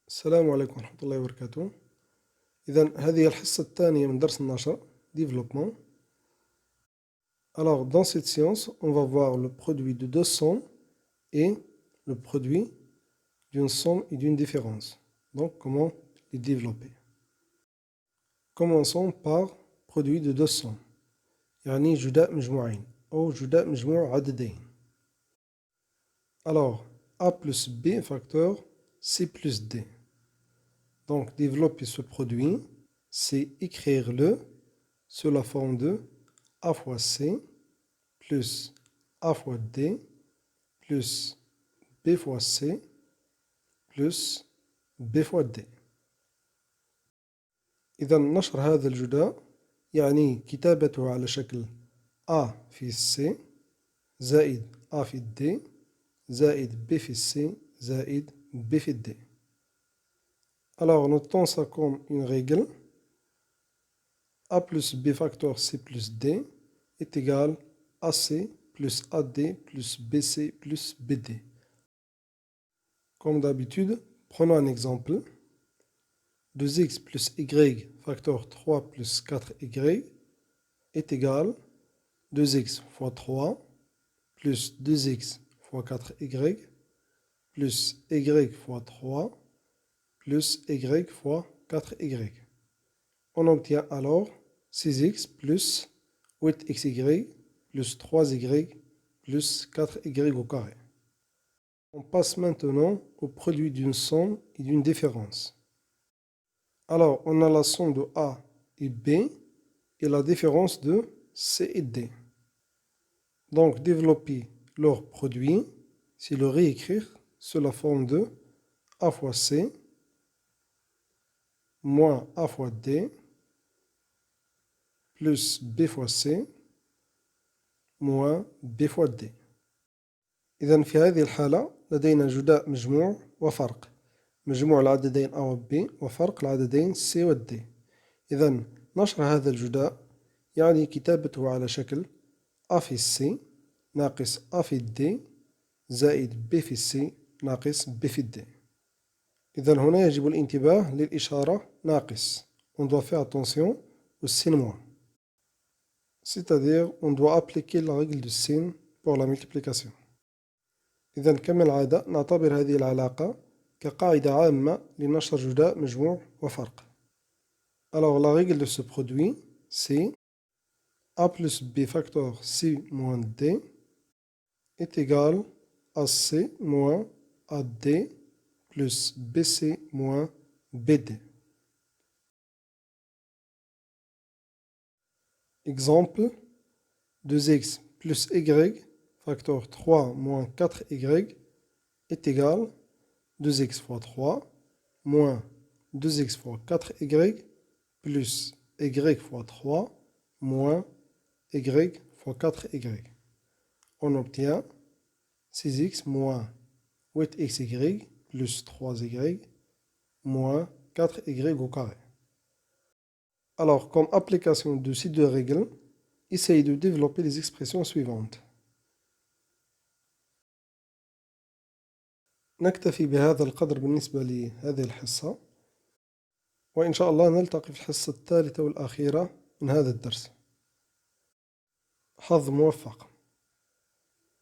السلام عليكم ورحمة الله وبركاته. إذن هذه الحصة الثانية من درس النشر Développement. Alors dans cette séance, on va voir le produit de deux sommes et le produit d'une somme et d'une différence. Donc comment les développer. Commençons par produit de deux sommes. يعني جداء مجموعين أو جداء مجموع عددين. Alors A plus B facteur C plus D. Donc, développer ce produit, c'est écrire-le sous la forme de A fois C plus A fois D plus B fois C plus B fois D. إذا نشر هذا الجداء يعني كتابته على شكل A في C زائد A في D زائد B في C زائد B في D. Alors, notons ça comme une règle. A plus B facteur C plus D est égal à AC plus AD plus BC plus BD. Comme d'habitude, prenons un exemple. 2x plus y facteur 3 plus 4y est égal à 2x fois 3 plus 2x fois 4y plus y fois 3 plus y fois 4y. On obtient alors 6x plus 8xy plus 3y plus 4y au carré. On passe maintenant au produit d'une somme et d'une différence. Alors, on a la somme de A et B et la différence de C et D. Donc, développer leur produit, c'est le réécrire sous la forme de A fois C moins A fois D plus B fois C moins B fois D. إذن في هذه الحالة لدينا جداء مجموع وفرق. مجموع العددين A و B وفرق العددين C و D. إذن نشر هذا الجداء يعني كتابته على شكل A في C ناقص A في D زائد B في C ناقص B في D. إذن هنا يجب الانتباه للإشارة ناقص. On doit faire attention au signe moins. C'est-à-dire, on doit appliquer la règle du signe pour la multiplication. إذن كما العادة نعتبر هذه العلاقة كقاعدة عامة لنشر جداء مجموع وفرق. Alors la règle de ce produit, c'est A plus B facteur C moins D est égal à C moins AD plus BC moins BD. Exemple, 2x plus y facteur 3 moins 4y est égal à 2x fois 3 moins 2x fois 4y plus y fois 3 moins y fois 4y. On obtient 6x moins 8xy plus 3y moins 4y au carré. Alors, comme application de ces deux règles, essayez de développer les expressions suivantes. نكتفي بهذا القدر بالنسبة لهذه الحصة، وإن شاء الله نلتقي في الحصة الثالثة والأخيرة من هذا الدرس. حظ موفق.